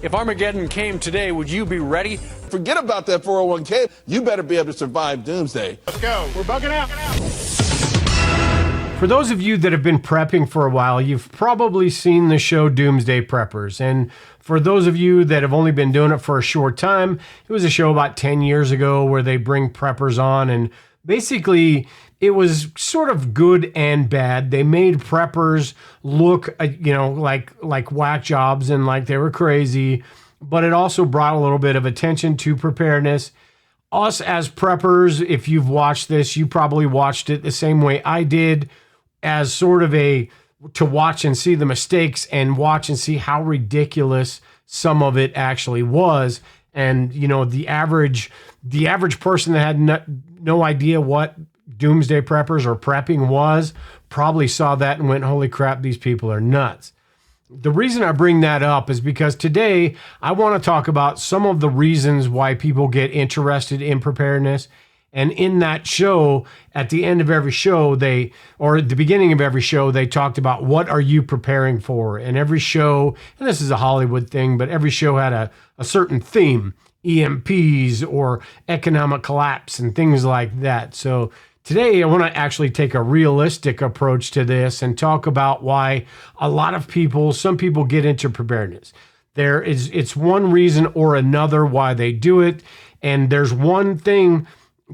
If Armageddon came today, would you be ready? Forget about that 401k. You better be able to survive doomsday. Let's go. We're bugging out. For those of you that have been prepping for a while, you've probably seen the show Doomsday Preppers. And for those of you that have only been doing it for a short time, it was a show about 10 years ago where they bring preppers on, and basically it was sort of good and bad. They made preppers look, like whack jobs and like they were crazy, but it also brought a little bit of attention to preparedness. Us as preppers, if you've watched this, you probably watched it the same way I did, as sort of to watch and see the mistakes and watch and see how ridiculous some of it actually was. And, the average person that had no idea what doomsday preppers or prepping was probably saw that and went, holy crap, these people are nuts. The reason I bring that up is because today I want to talk about some of the reasons why people get interested in preparedness. And in that show, at the end of every show, or at the beginning of every show, they talked about what are you preparing for? And every show, and this is a Hollywood thing, but every show had a certain theme, EMPs or economic collapse and things like that. So today I want to actually take a realistic approach to this and talk about why some people get into preparedness. It's one reason or another why they do it. And there's one thing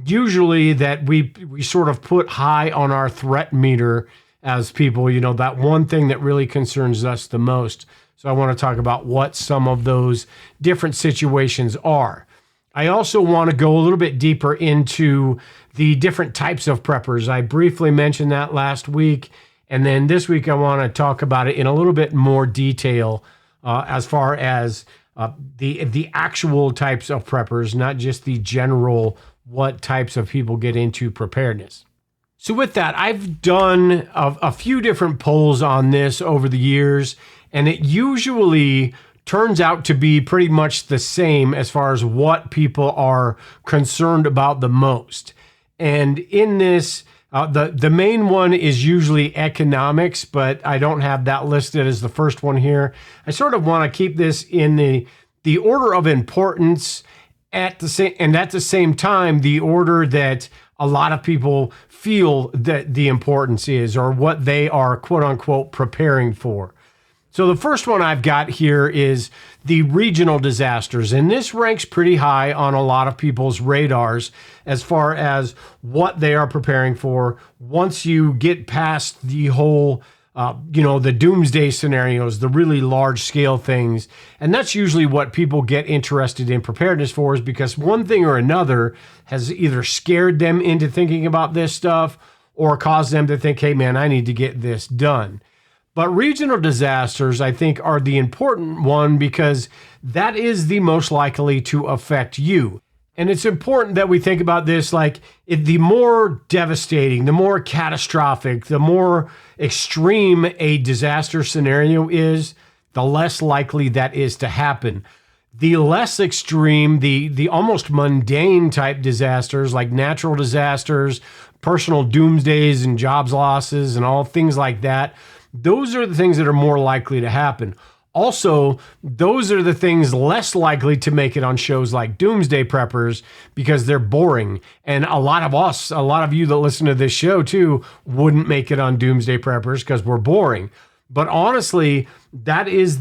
usually that we sort of put high on our threat meter as people, that one thing that really concerns us the most. So I want to talk about what some of those different situations are. I also want to go a little bit deeper into the different types of preppers. I briefly mentioned that last week. And then this week, I want to talk about it in a little bit more detail as far as the actual types of preppers, not just the general what types of people get into preparedness. So with that, I've done a few different polls on this over the years, and it usually turns out to be pretty much the same as far as what people are concerned about the most. And in this, the main one is usually economics, but I don't have that listed as the first one here. I sort of want to keep this in the order of importance at the same time, the order that a lot of people feel that the importance is, or what they are quote unquote preparing for. So the first one I've got here is the regional disasters, and this ranks pretty high on a lot of people's radars as far as what they are preparing for. Once you get past the whole the doomsday scenarios, the really large scale things. And that's usually what people get interested in preparedness for, is because one thing or another has either scared them into thinking about this stuff or caused them to think, hey man, I need to get this done. But regional disasters, I think, are the important one because that is the most likely to affect you. And it's important that we think about this, like the more devastating, the more catastrophic, the more extreme a disaster scenario is, the less likely that is to happen. The less extreme, the almost mundane type disasters like natural disasters, personal doomsdays and jobs losses and all things like that, those are the things that are more likely to happen. Also, those are the things less likely to make it on shows like Doomsday Preppers because they're boring. And a lot of you that listen to this show too, wouldn't make it on Doomsday Preppers because we're boring. But honestly, that is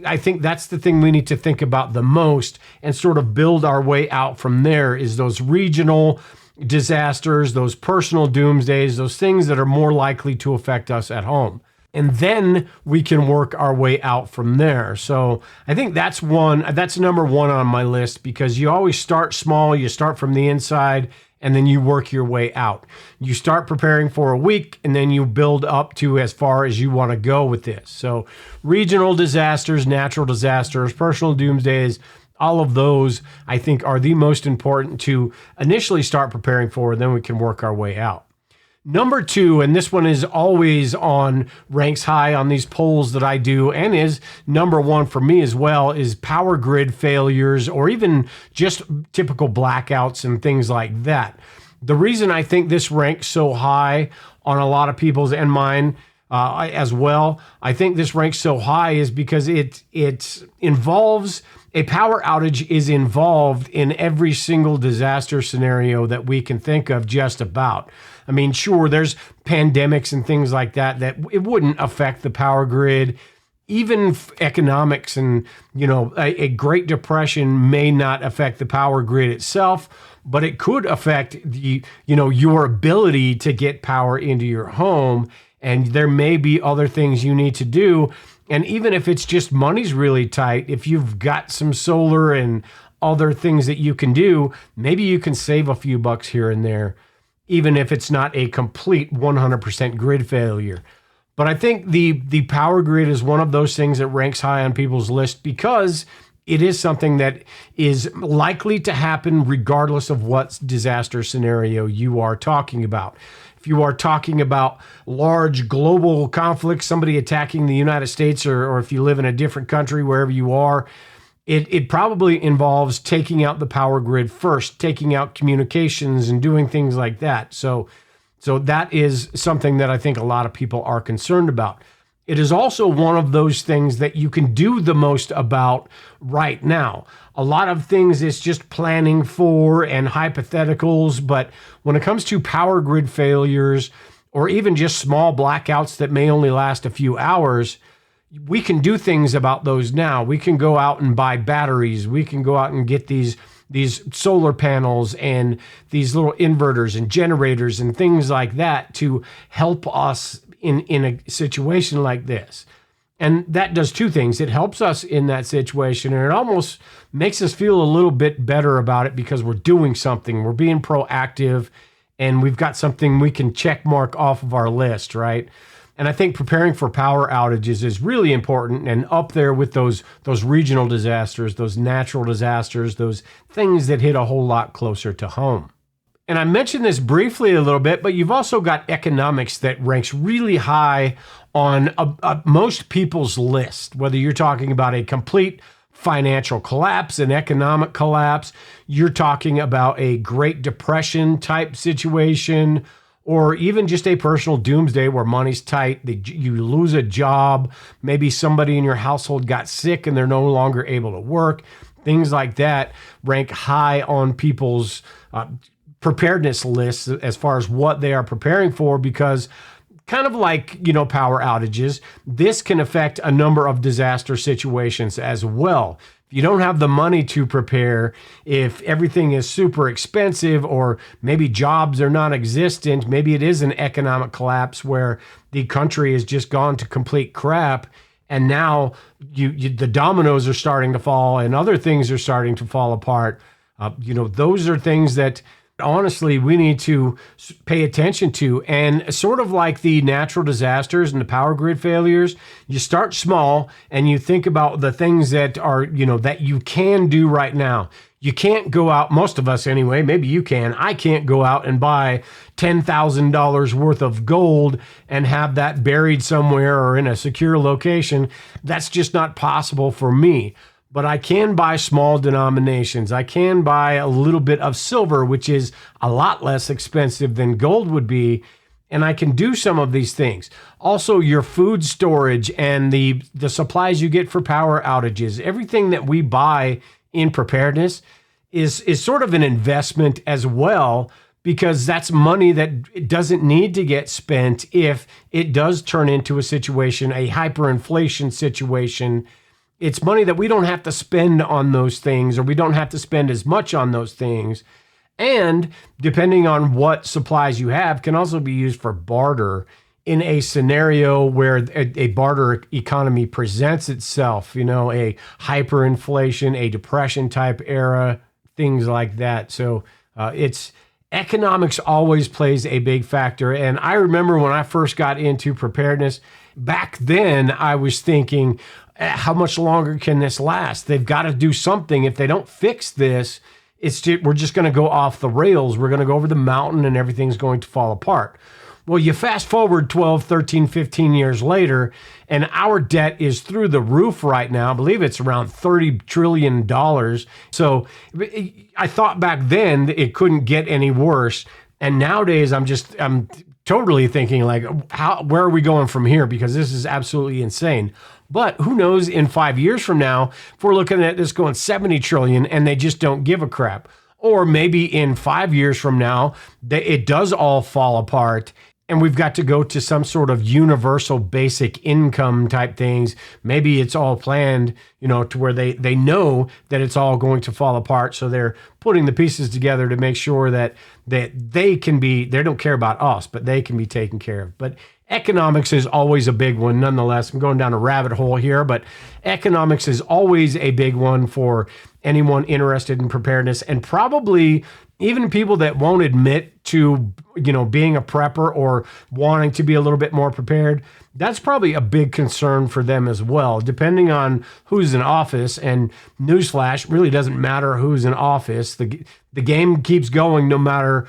I think that's the thing we need to think about the most and sort of build our way out from there, is those regional disasters, those personal doomsdays, those things that are more likely to affect us at home. And then we can work our way out from there. So I think that's number one on my list, because you always start small, you start from the inside, and then you work your way out. You start preparing for a week, and then you build up to as far as you want to go with this. So regional disasters, natural disasters, personal doomsdays, all of those I think are the most important to initially start preparing for, and then we can work our way out. Number two, and this one is always ranks high on these polls that I do, and is number one for me as well, is power grid failures, or even just typical blackouts and things like that. The reason I think this ranks so high on a lot of people's and mine as well. I think this ranks so high is because it involves a power outage is involved in every single disaster scenario that we can think of just about. I mean, sure, there's pandemics and things like that it wouldn't affect the power grid. Even economics and, a Great Depression may not affect the power grid itself, but it could affect your ability to get power into your home. And there may be other things you need to do. And even if it's just money's really tight, if you've got some solar and other things that you can do, maybe you can save a few bucks here and there, even if it's not a complete 100% grid failure. But I think the power grid is one of those things that ranks high on people's list because it is something that is likely to happen regardless of what disaster scenario you are talking about. If you are talking about large global conflicts, somebody attacking the United States, or if you live in a different country, wherever you are, it probably involves taking out the power grid first, taking out communications and doing things like that. So that is something that I think a lot of people are concerned about. It is also one of those things that you can do the most about right now. A lot of things it's just planning for and hypotheticals, but when it comes to power grid failures or even just small blackouts that may only last a few hours, we can do things about those now. We can go out and buy batteries. We can go out and get these solar panels and these little inverters and generators and things like that to help us in a situation like this. And that does two things. It helps us in that situation, and it almost makes us feel a little bit better about it because we're doing something. We're being proactive, and we've got something we can check mark off of our list, right? And I think preparing for power outages is really important and up there with those regional disasters, those natural disasters, those things that hit a whole lot closer to home. And I mentioned this briefly a little bit, but you've also got economics that ranks really high on most people's list, whether you're talking about a complete financial collapse, an economic collapse, you're talking about a Great Depression type situation, or even just a personal doomsday where money's tight, you lose a job, maybe somebody in your household got sick and they're no longer able to work. Things like that rank high on people's preparedness lists as far as what they are preparing for, because kind of like, power outages, this can affect a number of disaster situations as well. If you don't have the money to prepare, if everything is super expensive, or maybe jobs are non-existent, maybe it is an economic collapse where the country has just gone to complete crap, and now the dominoes are starting to fall and other things are starting to fall apart. Those are things that honestly we need to pay attention to. And sort of like the natural disasters and the power grid failures, you start small and you think about the things that are, that you can do right now. You can't go out, most of us anyway, maybe you can. I can't go out and buy $10,000 worth of gold and have that buried somewhere or in a secure location. That's just not possible for me. But I can buy small denominations. I can buy a little bit of silver, which is a lot less expensive than gold would be. And I can do some of these things. Also, your food storage and the supplies you get for power outages, everything that we buy in preparedness is sort of an investment as well, because that's money that doesn't need to get spent if it does turn into a situation, a hyperinflation situation. It's money that we don't have to spend on those things, or we don't have to spend as much on those things. And depending on what supplies you have, can also be used for barter in a scenario where a barter economy presents itself, a hyperinflation, a depression type era, things like that. So economics always plays a big factor. And I remember when I first got into preparedness, back then I was thinking, how much longer can this last? They've got to do something. If they don't fix this, we're just going to go off the rails. We're going to go over the mountain and everything's going to fall apart. Well, you fast forward 12, 13, 15 years later, and our debt is through the roof right now. I believe it's around $30 trillion. So I thought back then it couldn't get any worse. And nowadays I'm totally thinking like, where are we going from here? Because this is absolutely insane. But who knows, in 5 years from now, if we're looking at this going 70 trillion and they just don't give a crap. Or maybe in 5 years from now, it does all fall apart and we've got to go to some sort of universal basic income type things. Maybe it's all planned, to where they know that it's all going to fall apart. So they're putting the pieces together to make sure that they don't care about us, but they can be taken care of. But economics is always a big one. Nonetheless, I'm going down a rabbit hole here, but economics is always a big one for anyone interested in preparedness, and probably even people that won't admit to, being a prepper or wanting to be a little bit more prepared. That's probably a big concern for them as well, depending on who's in office. And newsflash, really doesn't matter who's in office. The game keeps going no matter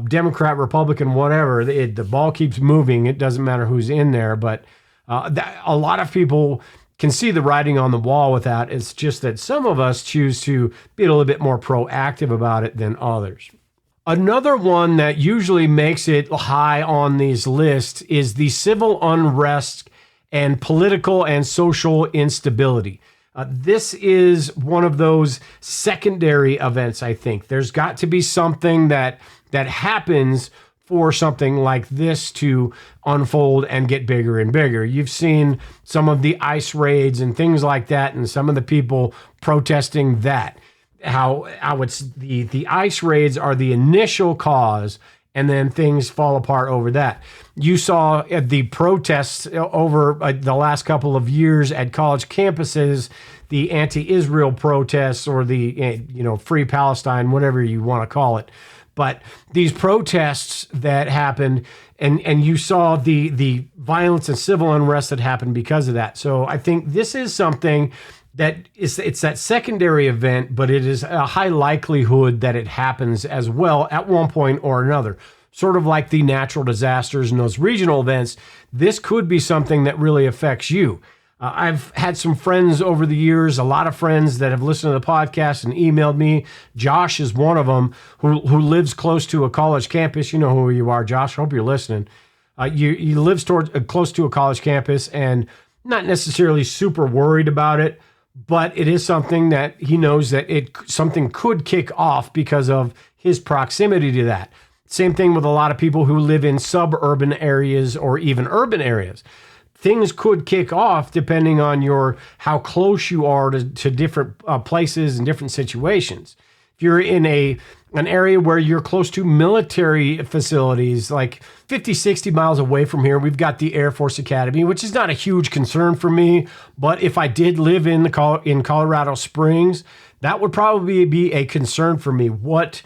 Democrat, Republican, whatever. The ball keeps moving. It doesn't matter who's in there. But a lot of people can see the writing on the wall with that. It's just that some of us choose to be a little bit more proactive about it than others. Another one that usually makes it high on these lists is the civil unrest and political and social instability. This is one of those secondary events, I think. There's got to be something that happens for something like this to unfold and get bigger and bigger. You've seen some of the ICE raids and things like that, and some of the people protesting that. How it's the ICE raids are the initial cause, and then things fall apart over that. You saw the protests over the last couple of years at college campuses, the anti-Israel protests, or the Free Palestine, whatever you want to call it. But these protests that happened, and you saw the violence and civil unrest that happened because of that. So I think this is something that it's that secondary event, but it is a high likelihood that it happens as well at one point or another. Sort of like the natural disasters and those regional events, this could be something that really affects you. I've had some friends over the years, a lot of friends that have listened to the podcast and emailed me. Josh is one of them who lives close to a college campus. You know who you are, Josh. I hope you're listening. You live close to a college campus and not necessarily super worried about it, but it is something that he knows that something could kick off because of his proximity to that. Same thing with a lot of people who live in suburban areas or even urban areas. Things could kick off depending on how close you are to different places and different situations. If you're in an area where you're close to military facilities, like 50, 60 miles away from here, we've got the Air Force Academy, which is not a huge concern for me. But if I did live in Colorado Springs, that would probably be a concern for me. What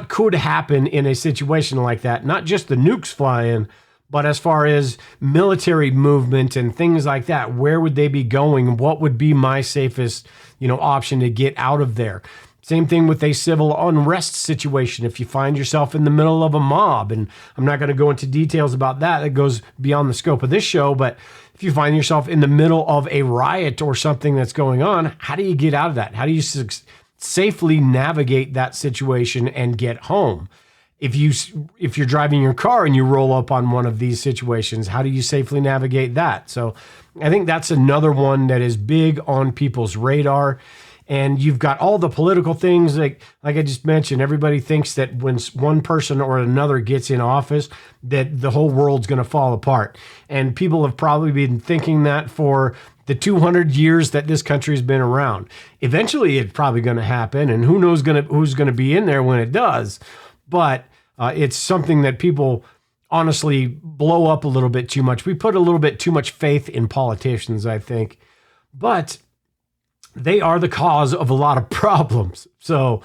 could happen in a situation like that? Not just the nukes flying, but as far as military movement and things like that, where would they be going? What would be my safest, option to get out of there? Same thing with a civil unrest situation. If you find yourself in the middle of a mob, and I'm not going to go into details about that, that goes beyond the scope of this show, but if you find yourself in the middle of a riot or something that's going on, how do you get out of that? How do you safely navigate that situation and get home? If you're driving your car and you roll up on one of these situations, how do you safely navigate that? So I think that's another one that is big on people's radar. And you've got all the political things like I just mentioned. Everybody thinks that when one person or another gets in office, that the whole world's going to fall apart. And people have probably been thinking that for the 200 years that this country has been around. Eventually, it's probably going to happen, and who knows who's going to be in there when it does. But it's something that people honestly blow up a little bit too much. We put a little bit too much faith in politicians, I think. But they are the cause of a lot of problems. So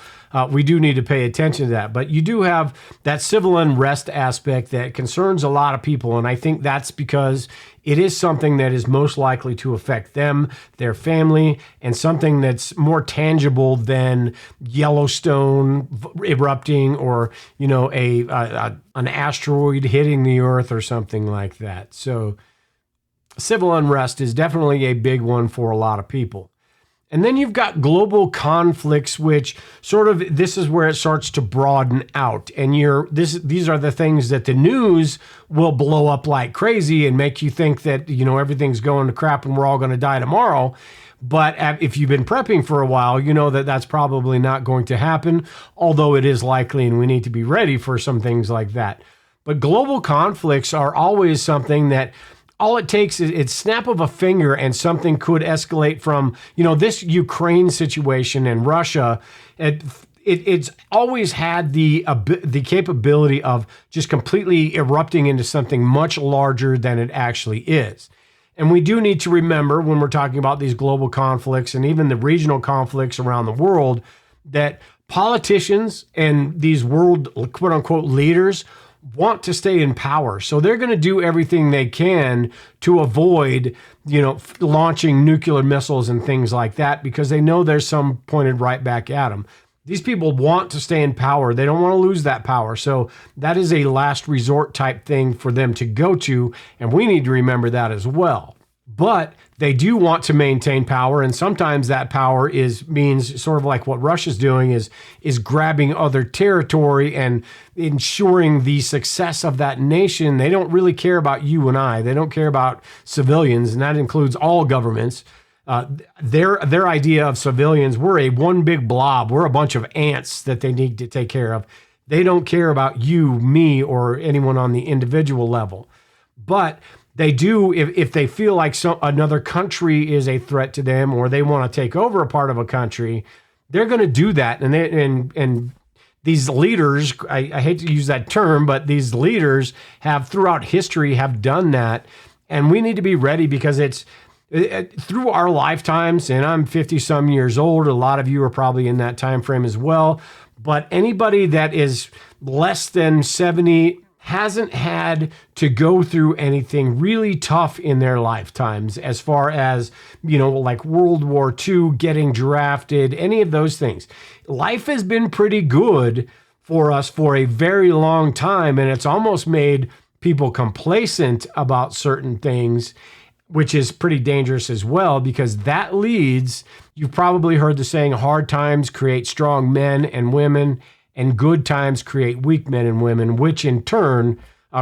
we do need to pay attention to that. But you do have that civil unrest aspect that concerns a lot of people. And I think that's because it is something that is most likely to affect them, their family, and something that's more tangible than Yellowstone erupting or, an asteroid hitting the earth or something like that. So civil unrest is definitely a big one for a lot of people. And then you've got global conflicts, which sort of, this is where it starts to broaden out. And these are the things that the news will blow up like crazy and make you think that, everything's going to crap and we're all going to die tomorrow. But if you've been prepping for a while, you know that that's probably not going to happen, although it is likely and we need to be ready for some things like that. But global conflicts are always something that all it takes is it's snap of a finger and something could escalate from, this Ukraine situation and Russia. It's always had the capability of just completely erupting into something much larger than it actually is. And we do need to remember when we're talking about these global conflicts and even the regional conflicts around the world that politicians and these world quote unquote leaders want to stay in power. So they're going to do everything they can to avoid, launching nuclear missiles and things like that because they know there's some pointed right back at them. These people want to stay in power. They don't want to lose that power. So that is a last resort type thing for them to go to. And we need to remember that as well. But they do want to maintain power. And sometimes that power means sort of like what Russia's doing is grabbing other territory and ensuring the success of that nation. They don't really care about you and I. They don't care about civilians. And that includes all governments. Their idea of civilians, we're a one big blob. We're a bunch of ants that they need to take care of. They don't care about you, me, or anyone on the individual level. But they do, if they feel like another country is a threat to them or they want to take over a part of a country, they're going to do that. And these leaders, I hate to use that term, but these leaders have throughout history have done that. And we need to be ready because it's through our lifetimes, and I'm 50 some years old. A lot of you are probably in that time frame as well. But anybody that is less than 70 hasn't had to go through anything really tough in their lifetimes as far as, like World War II, getting drafted, any of those things. Life has been pretty good for us for a very long time, and it's almost made people complacent about certain things, which is pretty dangerous as well, because that leads, you've probably heard the saying, hard times create strong men and women, and good times create weak men and women, which in turn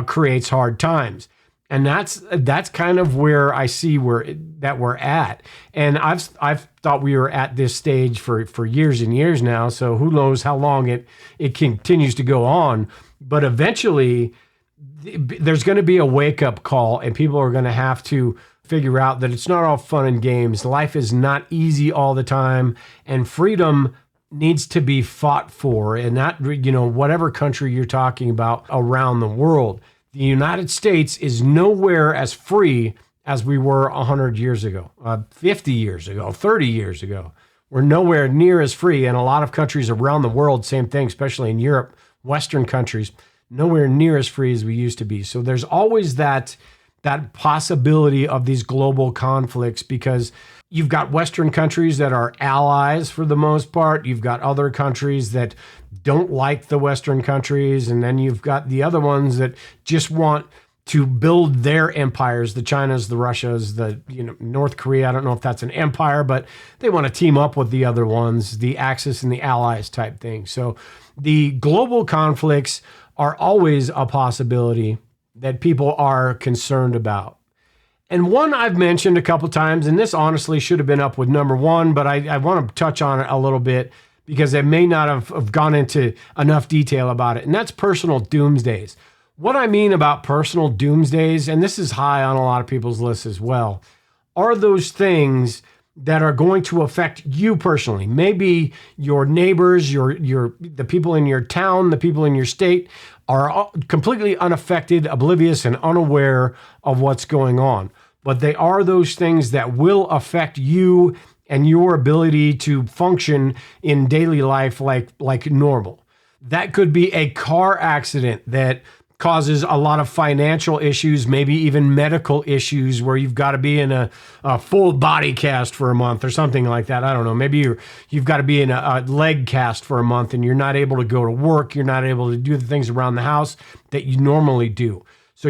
creates hard times. And that's kind of where I see that we're at. And I've thought we were at this stage for years and years now. So who knows how long it continues to go on. But eventually there's going to be a wake-up call, and people are going to have to figure out that it's not all fun and games. Life is not easy all the time, and freedom needs to be fought for. And that, whatever country you're talking about around the world, the United States is nowhere as free as we were 100 years ago, 50 years ago, 30 years ago. We're nowhere near as free. And a lot of countries around the world, same thing, especially in Europe, Western countries, nowhere near as free as we used to be. So there's always that possibility of these global conflicts, because you've got Western countries that are allies for the most part. You've got other countries that don't like the Western countries. And then you've got the other ones that just want to build their empires, the Chinas, the Russias, the North Korea. I don't know if that's an empire, but they want to team up with the other ones, the Axis and the Allies type thing. So the global conflicts are always a possibility that people are concerned about. And one I've mentioned a couple times, and this honestly should have been up with number one, but I want to touch on it a little bit because I may not have gone into enough detail about it, and that's personal doomsdays. What I mean about personal doomsdays, and this is high on a lot of people's lists as well, are those things that are going to affect you personally. Maybe your neighbors, the people in your town, the people in your state are completely unaffected, oblivious, and unaware of what's going on. But they are those things that will affect you and your ability to function in daily life like normal. That could be a car accident that causes a lot of financial issues, maybe even medical issues where you've got to be in a full body cast for a month or something like that. I don't know. Maybe you've got to be in a leg cast for a month and you're not able to go to work. You're not able to do the things around the house that you normally do. So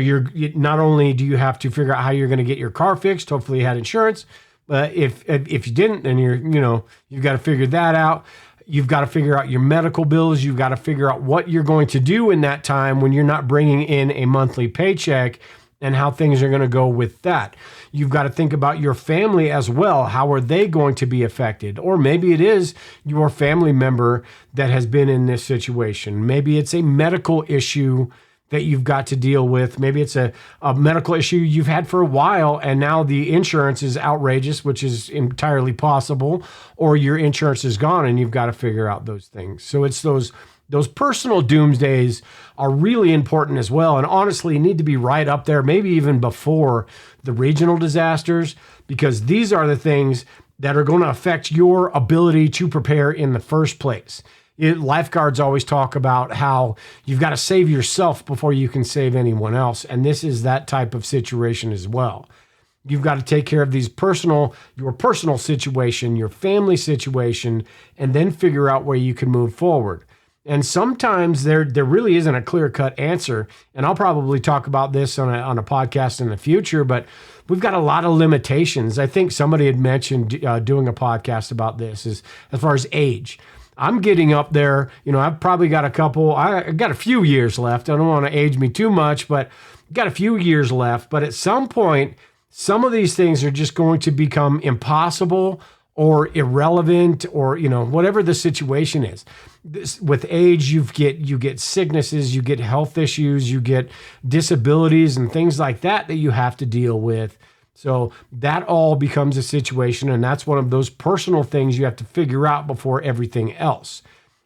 not only do you have to figure out how you're going to get your car fixed, hopefully you had insurance, If you didn't, then you've got to figure that out. You've got to figure out your medical bills. You've got to figure out what you're going to do in that time when you're not bringing in a monthly paycheck and how things are going to go with that. You've got to think about your family as well. How are they going to be affected? Or maybe it is your family member that has been in this situation. Maybe it's a medical issue that you've got to deal with. Maybe it's a medical issue you've had for a while and now the insurance is outrageous, which is entirely possible, or your insurance is gone and you've got to figure out those things. So it's those personal doomsdays are really important as well, and honestly need to be right up there, maybe even before the regional disasters, because these are the things that are going to affect your ability to prepare in the first place. Lifeguards always talk about how you've got to save yourself before you can save anyone else. And this is that type of situation as well. You've got to take care of your personal situation, your family situation, and then figure out where you can move forward. And sometimes there really isn't a clear-cut answer. And I'll probably talk about this on a podcast in the future, but we've got a lot of limitations. I think somebody had mentioned doing a podcast about this as far as age. I'm getting up there. I've probably got I got a few years left. I don't want to age me too much, but got a few years left. But at some point, some of these things are just going to become impossible or irrelevant, or whatever the situation is. With age, you get sicknesses, you get health issues, you get disabilities and things like that you have to deal with. So that all becomes a situation, and that's one of those personal things you have to figure out before everything else.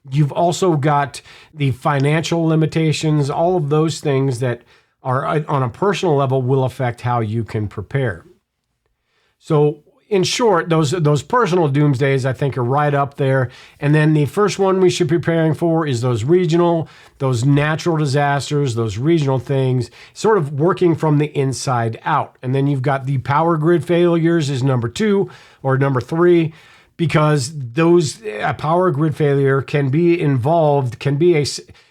You've also got the financial limitations, all of those things that are on a personal level will affect how you can prepare. So in short, those personal doomsdays, I think, are right up there. And then the first one we should be preparing for is those natural disasters, those regional things, sort of working from the inside out. And then you've got the power grid failures is number 2 or number 3, because a power grid failure can be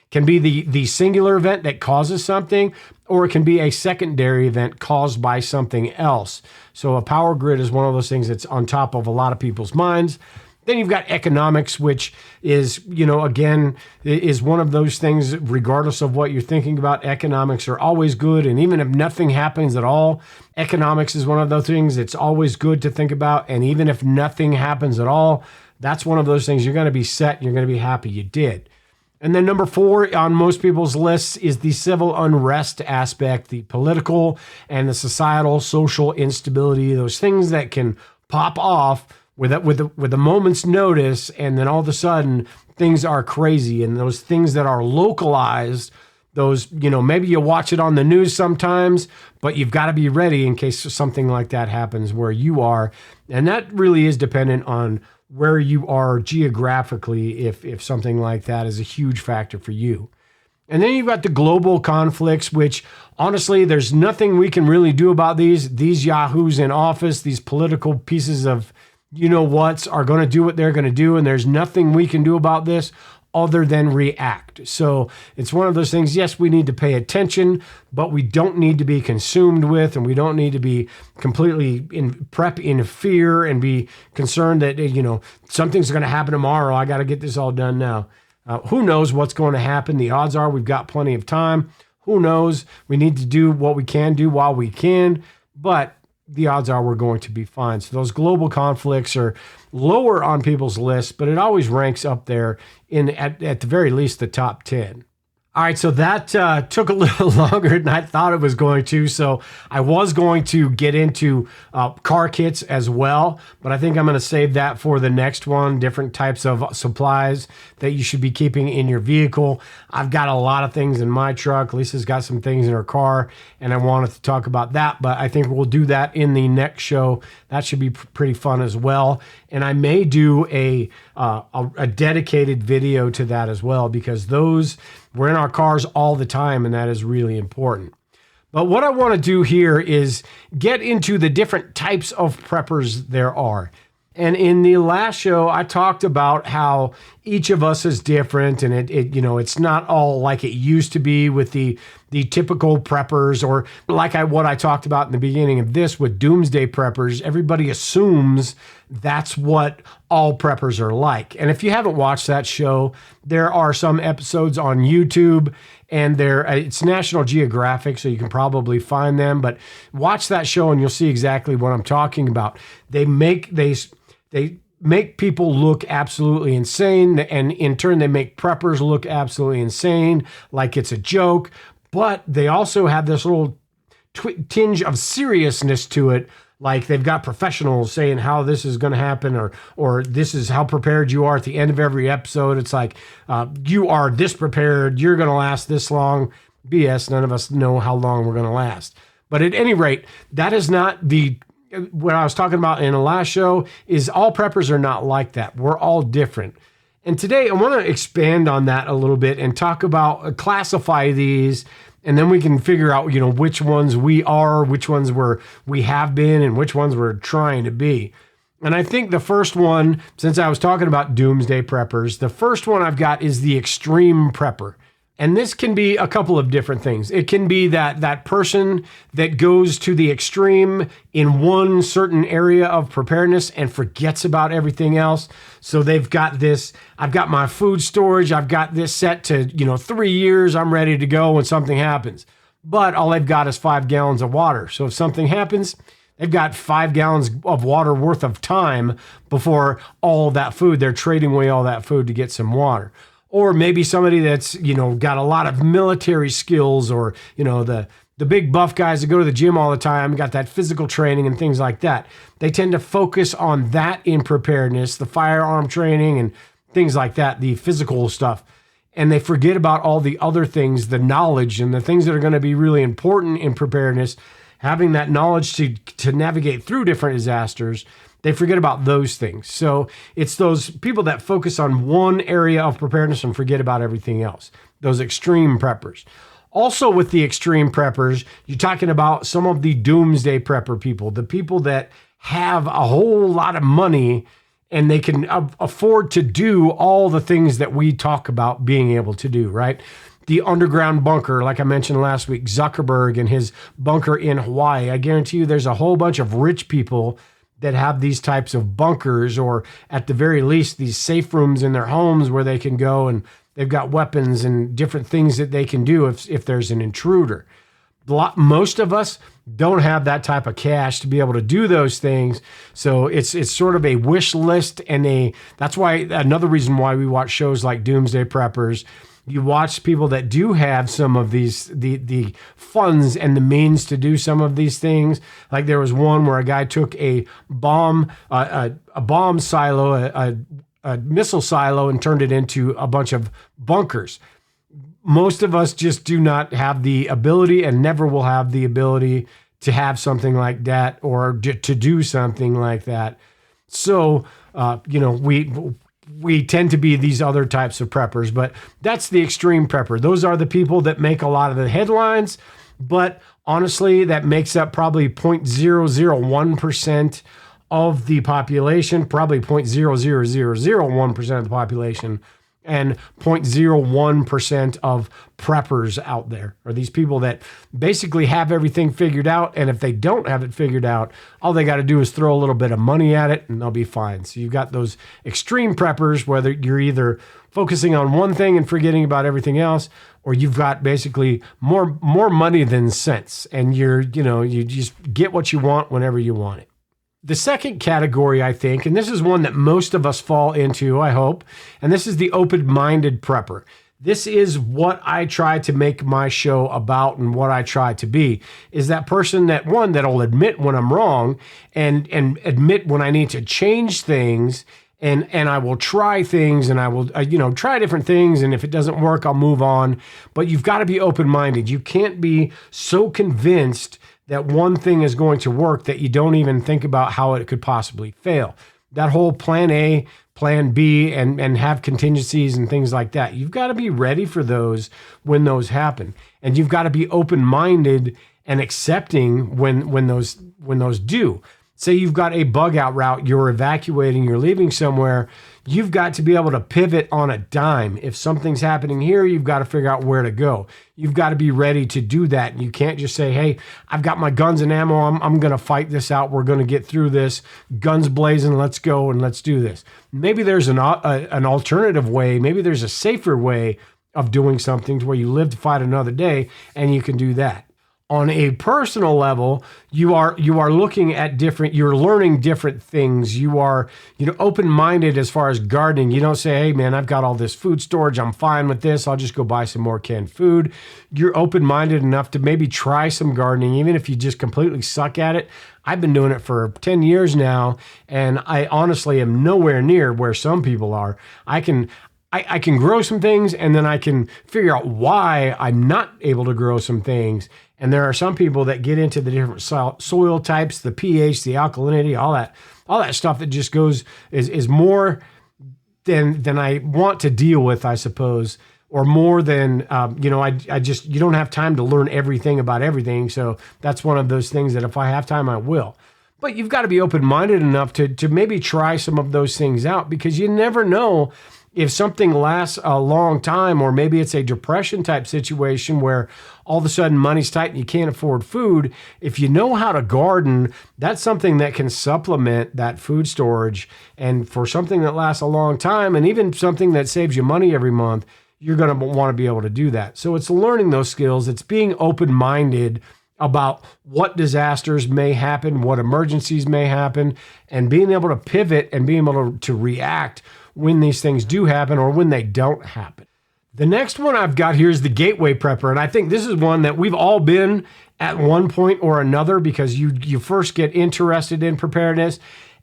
the singular event that causes something, or it can be a secondary event caused by something else. So a power grid is one of those things that's on top of a lot of people's minds. Then you've got economics, which is, again, is one of those things, regardless of what you're thinking about, economics are always good. And even if nothing happens at all, economics is one of those things it's always good to think about. And even if nothing happens at all, that's one of those things you're going to be set. You're going to be happy you did. And then number 4 on most people's lists is the civil unrest aspect, the political and the societal, social instability, those things that can pop off with a moment's notice, and then all of a sudden things are crazy, and those things that are localized, those, maybe you watch it on the news sometimes, but you've got to be ready in case something like that happens where you are. And that really is dependent on where you are geographically, if something like that is a huge factor for you. And then you've got the global conflicts, which honestly, there's nothing we can really do about these yahoos in office, these political pieces of whats are going to do what they're going to do, and there's nothing we can do about this other than react. So it's one of those things, yes, we need to pay attention, but we don't need to be consumed with, and we don't need to be completely in fear and be concerned that, something's going to happen tomorrow. I got to get this all done now. Who knows what's going to happen? The odds are we've got plenty of time. Who knows? We need to do what we can do while we can, but the odds are we're going to be fine. So those global conflicts are lower on people's lists, but it always ranks up there at the very least the top 10. All right, so that took a little longer than I thought it was going to. So I was going to get into car kits as well, but I think I'm going to save that for the next one, different types of supplies that you should be keeping in your vehicle. I've got a lot of things in my truck. Lisa's got some things in her car, and I wanted to talk about that, but I think we'll do that in the next show. That should be pretty fun as well. And I may do a dedicated video to that as well, because we're in our cars all the time, and that is really important. But what I want to do here is get into the different types of preppers there are. And in the last show, I talked about how each of us is different, and it's not all like it used to be with the the typical preppers, or like what I talked about in the beginning of this with doomsday preppers, everybody assumes that's what all preppers are like. And if you haven't watched that show, there are some episodes on YouTube, and it's National Geographic, so you can probably find them. But watch that show and you'll see exactly what I'm talking about. They make people look absolutely insane, and in turn they make preppers look absolutely insane, like it's a joke. But they also have this little tinge of seriousness to it. Like they've got professionals saying how this is going to happen, or this is how prepared you are at the end of every episode. It's like, you are this prepared, you're going to last this long. BS, none of us know how long we're going to last. But at any rate, that is not what I was talking about in the last show, is all preppers are not like that. We're all different. And today I want to expand on that a little bit and talk about, classify these, and then we can figure out, which ones we are, which ones we have been, and which ones we're trying to be. And I think the first one, since I was talking about doomsday preppers, the first one I've got is the extreme prepper. And this can be a couple of different things. It can be that person that goes to the extreme in one certain area of preparedness and forgets about everything else. So they've got this, I've got my food storage, I've got this set to, 3 years, I'm ready to go when something happens. But all they've got is 5 gallons of water. So if something happens, they've got 5 gallons of water worth of time before all that food. They're trading away all that food to get some water. Or maybe somebody that's, got a lot of military skills, or, the big buff guys that go to the gym all the time, got that physical training and things like that. They tend to focus on that in preparedness, the firearm training and things like that, the physical stuff. And they forget about all the other things, the knowledge and the things that are going to be really important in preparedness, having that knowledge to navigate through different disasters. They forget about those things. So it's those people that focus on one area of preparedness and forget about everything else, those extreme preppers. Also with the extreme preppers, you're talking about some of the doomsday prepper people, the people that have a whole lot of money and they can afford to do all the things that we talk about being able to do, right? The underground bunker, like I mentioned last week, Zuckerberg and his bunker in Hawaii. I guarantee you there's a whole bunch of rich people that have these types of bunkers, or at the very least, these safe rooms in their homes where they can go and they've got weapons and different things that they can do if there's an intruder. Most of us don't have that type of cash to be able to do those things. So it's sort of a wish list, and that's why another reason why we watch shows like Doomsday Preppers. You watch people that do have some of these, the funds and the means to do some of these things. Like there was one where a guy took a bomb silo, a missile silo, and turned it into a bunch of bunkers. Most of us just do not have the ability, and never will have the ability, to have something like that, or to do something like that. So, we tend to be these other types of preppers, but that's the extreme prepper. Those are the people that make a lot of the headlines, but honestly, that makes up probably 0.0001% of the population, probably 0.00001% of the population, and 0.01% of preppers out there are these people that basically have everything figured out. And if they don't have it figured out, all they got to do is throw a little bit of money at it and they'll be fine. So you've got those extreme preppers, whether you're either focusing on one thing and forgetting about everything else, or you've got basically more money than sense. And you just get what you want whenever you want it. The second category, I think, and this is one that most of us fall into, I hope, and this is the open-minded prepper. This is what I try to make my show about, and what I try to be, is that person that'll admit when I'm wrong and admit when I need to change things, and I will try things, and I will try different things, and if it doesn't work, I'll move on. But you've got to be open-minded. You can't be so convinced that one thing is going to work that you don't even think about how it could possibly fail. That whole plan A, plan B, and have contingencies and things like that. You've got to be ready for those when those happen. And you've got to be open-minded and accepting when those do. Say you've got a bug out route, you're evacuating, you're leaving somewhere, you've got to be able to pivot on a dime. If something's happening here, you've got to figure out where to go. You've got to be ready to do that. And you can't just say, hey, I've got my guns and ammo. I'm going to fight this out. We're going to get through this. Guns blazing. Let's go and let's do this. Maybe there's an alternative way. Maybe there's a safer way of doing something to where you live to fight another day, and you can do that. On a personal level, you are looking at you're learning different things. You are, open-minded as far as gardening. You don't say, hey man, I've got all this food storage. I'm fine with this. I'll just go buy some more canned food. You're open-minded enough to maybe try some gardening, even if you just completely suck at it. I've been doing it for 10 years now, and I honestly am nowhere near where some people are. I can grow some things, and then I can figure out why I'm not able to grow some things. And there are some people that get into the different soil types, the pH, the alkalinity, all that stuff that just is more than I want to deal with, I suppose, or more than, you don't have time to learn everything about everything. So that's one of those things that if I have time, I will. But you've got to be open-minded enough to maybe try some of those things out, because you never know if something lasts a long time, or maybe it's a depression type situation where all of a sudden money's tight and you can't afford food. If you know how to garden, that's something that can supplement that food storage. And for something that lasts a long time, and even something that saves you money every month, you're going to want to be able to do that. So it's learning those skills. It's being open-minded about what disasters may happen, what emergencies may happen, and being able to pivot and being able to react when these things do happen or when they don't happen. The next one I've got here is the gateway prepper. And I think this is one that we've all been at one point or another, because you first get interested in preparedness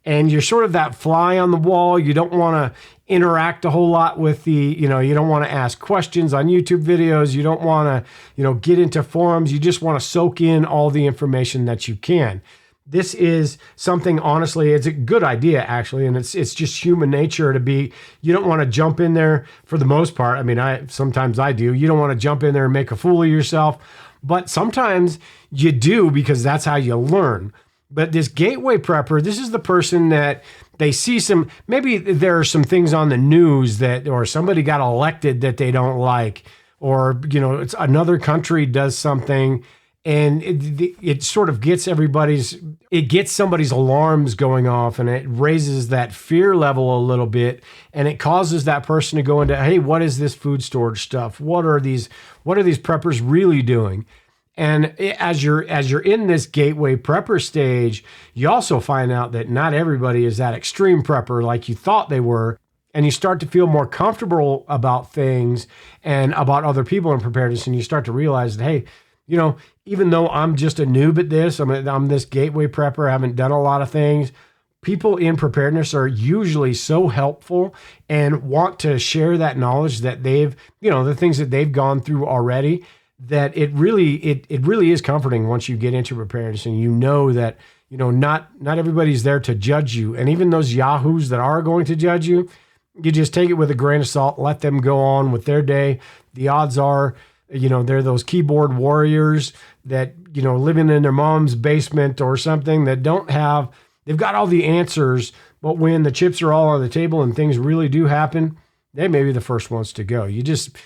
and you're sort of that fly on the wall. You don't want to interact a whole lot with you don't want to ask questions on YouTube videos. You don't want to, get into forums. You just want to soak in all the information that you can. This is something, honestly, it's a good idea, actually, and it's just human nature to be, you don't want to jump in there for the most part. I mean, sometimes I do. You don't want to jump in there and make a fool of yourself, but sometimes you do, because that's how you learn. But this gateway prepper, this is the person that they see maybe there are some things on the news or somebody got elected that they don't like, or, it's another country does something, and it sort of gets somebody's alarms going off, and it raises that fear level a little bit, and it causes that person to go into, hey, what is this food storage stuff? What are these preppers really doing? And as you're in this gateway prepper stage, you also find out that not everybody is that extreme prepper like you thought they were. And you start to feel more comfortable about things and about other people in preparedness. And you start to realize that, hey, even though I'm just a noob at this, I'm this gateway prepper, I haven't done a lot of things, people in preparedness are usually so helpful and want to share that knowledge that they've, the things that they've gone through already, that it really is comforting once you get into preparedness and that, not everybody's there to judge you. And even those yahoos that are going to judge you, you just take it with a grain of salt, let them go on with their day. The odds are, they're those keyboard warriors that, living in their mom's basement or something, that they've got all the answers, but when the chips are all on the table and things really do happen, they may be the first ones to go. You just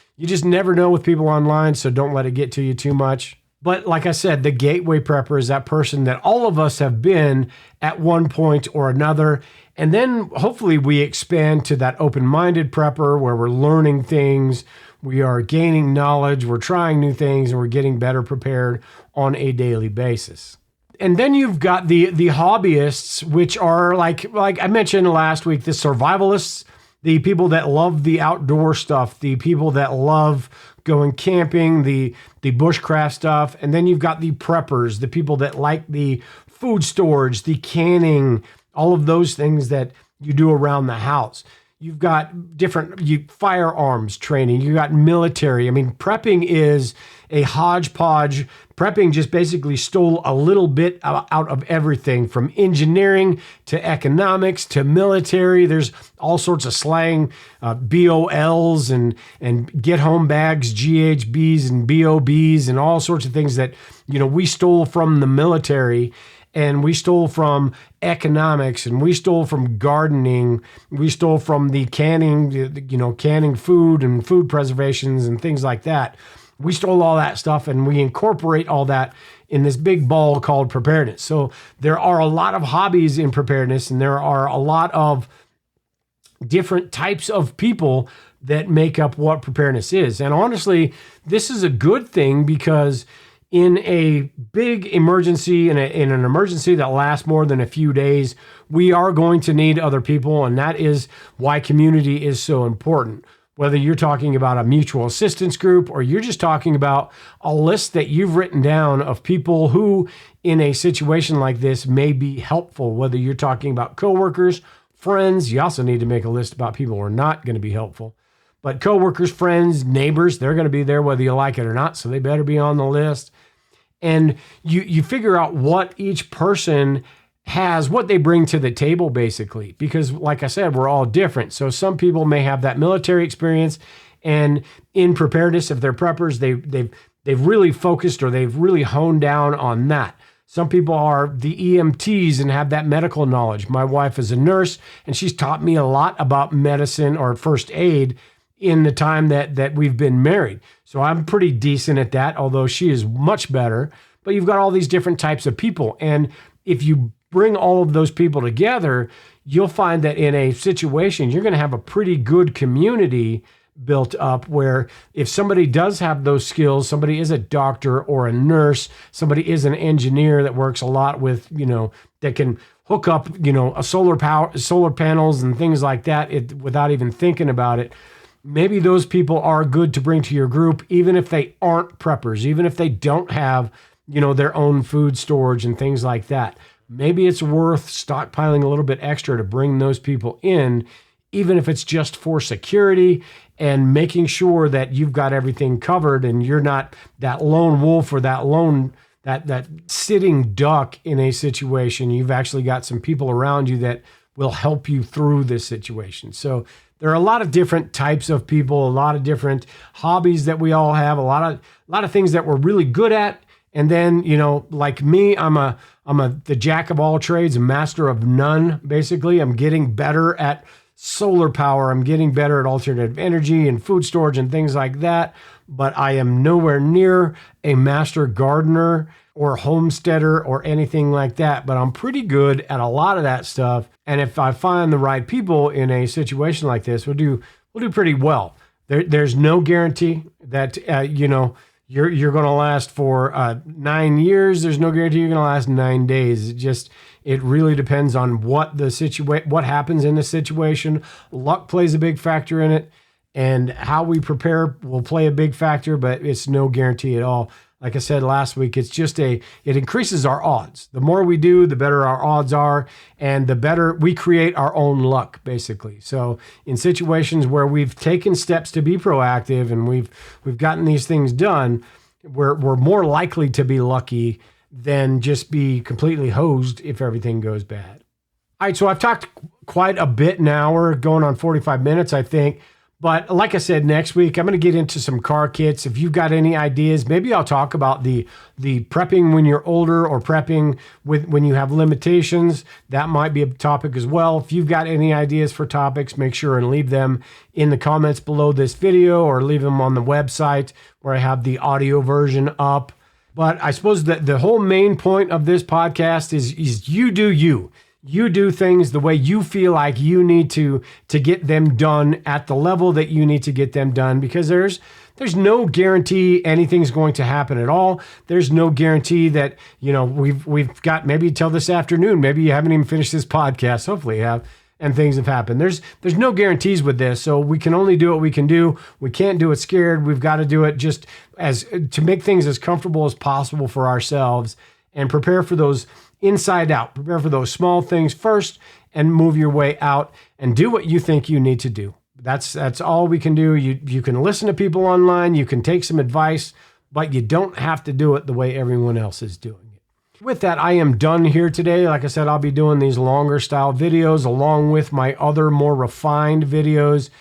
never know with people online, so don't let it get to you too much. But like I said, the gateway prepper is that person that all of us have been at one point or another. And then hopefully we expand to that open-minded prepper where we're learning things, we are gaining knowledge, we're trying new things, and we're getting better prepared on a daily basis. And then you've got the hobbyists, which are like I mentioned last week, the survivalists, the people that love the outdoor stuff, the people that love going camping, the bushcraft stuff. And then you've got the preppers, the people that like the food storage, the canning, all of those things that you do around the house. You've got different firearms training. You got military. I mean, prepping is a hodgepodge. Prepping just basically stole a little bit out of everything, from engineering to economics to military. There's all sorts of slang, BOLs and get home bags, GHBs and BOBs, and all sorts of things that we stole from the military. and we stole from economics, and we stole from gardening, we stole from the canning food and food preservations and things like that. We stole all that stuff and we incorporate all that in this big ball called preparedness. So there are a lot of hobbies in preparedness, and there are a lot of different types of people that make up what preparedness is. And honestly, this is a good thing, because in a big emergency, in an emergency that lasts more than a few days, we are going to need other people. And that is why community is so important. Whether you're talking about a mutual assistance group, or you're just talking about a list that you've written down of people who in a situation like this may be helpful, whether you're talking about coworkers, friends. You also need to make a list about people who are not going to be helpful. But coworkers, friends, neighbors, they're going to be there whether you like it or not, so they better be on the list. And you figure out what each person has, what they bring to the table, basically. Because like I said, we're all different. So some people may have that military experience, and in preparedness, if they're preppers, they've really focused, or they've really honed down on that. Some people are the EMTs and have that medical knowledge. My wife is a nurse, and she's taught me a lot about medicine or first aid in the time that we've been married. So I'm pretty decent at that, although she is much better. But you've got all these different types of people. And if you bring all of those people together, you'll find that in a situation, you're going to have a pretty good community built up, where if somebody does have those skills, somebody is a doctor or a nurse, somebody is an engineer that works a lot with, that can hook up, a solar panels and things like that without even thinking about it. Maybe those people are good to bring to your group, even if they aren't preppers, even if they don't have, their own food storage and things like that. Maybe it's worth stockpiling a little bit extra to bring those people in, even if it's just for security, and making sure that you've got everything covered and you're not that lone wolf or that sitting duck in a situation. You've actually got some people around you that will help you through this situation. So there are a lot of different types of people, a lot of different hobbies that we all have, a lot of things that we're really good at. And then, like me, I'm the jack of all trades, a master of none, basically. I'm getting better at solar power. I'm getting better at alternative energy and food storage and things like that. But I am nowhere near a master gardener or homesteader or anything like that. But I'm pretty good at a lot of that stuff. And if I find the right people in a situation like this, we'll do pretty well. There's no guarantee that, you're going to last for 9 years. There's no guarantee you're going to last 9 days. It really depends on what happens in the situation. Luck plays a big factor in it, and how we prepare will play a big factor, but it's no guarantee at all. Like I said last week, it increases our odds. The more we do, the better our odds are, and the better we create our own luck, basically. So in situations where we've taken steps to be proactive and we've gotten these things done, we're more likely to be lucky than just be completely hosed if everything goes bad. All right, so I've talked quite a bit now. We're going on 45 minutes, I think. But like I said, next week, I'm going to get into some car kits. If you've got any ideas, maybe I'll talk about the prepping when you're older, or prepping when you have limitations. That might be a topic as well. If you've got any ideas for topics, make sure and leave them in the comments below this video, or leave them on the website where I have the audio version up. But I suppose that the whole main point of this podcast is you do you. You do things the way you feel like you need to get them done at the level that you need to get them done, because there's no guarantee anything's going to happen at all. There's no guarantee that, we've got maybe till this afternoon, maybe you haven't even finished this podcast. Hopefully you have, and things have happened. There's no guarantees with this. So we can only do what we can do. We can't do it scared. We've got to do it just to make things as comfortable as possible for ourselves, and prepare for those inside out. Prepare for those small things first, and move your way out, and do what you think you need to do. That's all we can do. You can listen to people online, you can take some advice, but you don't have to do it the way everyone else is doing it. With that, I am done here today. Like I said, I'll be doing these longer style videos along with my other more refined videos.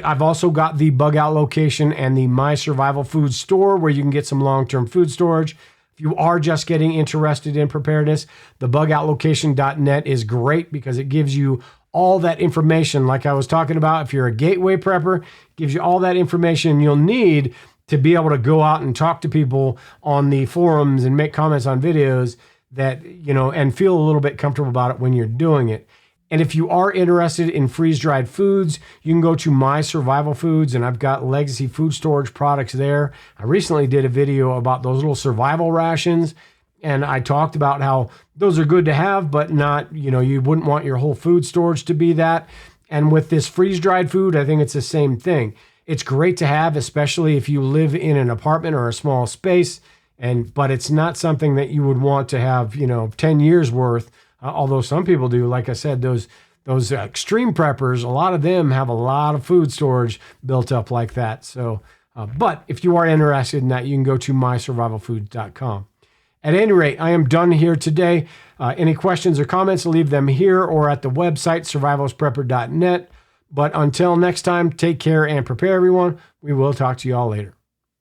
I've also got the bug out location and the My Survival Food Store, where you can get some long-term food storage. If you are just getting interested in preparedness, the bugoutlocation.net is great because it gives you all that information. Like I was talking about, if you're a gateway prepper, it gives you all that information you'll need to be able to go out and talk to people on the forums and make comments on videos that, and feel a little bit comfortable about it when you're doing it. And if you are interested in freeze-dried foods, you can go to My Survival Foods, and I've got legacy food storage products there. I recently did a video about those little survival rations, and I talked about how those are good to have, but not, you wouldn't want your whole food storage to be that. And with this freeze-dried food, I think it's the same thing. It's great to have, especially if you live in an apartment or a small space, but it's not something that you would want to have, 10 years worth. Although some people do. Like I said, those extreme preppers, a lot of them have a lot of food storage built up like that. So, but if you are interested in that, you can go to mysurvivalfoods.com. At any rate, I am done here today. Any questions or comments, leave them here or at the website, survivalsprepper.net. But until next time, take care and prepare, everyone. We will talk to you all later.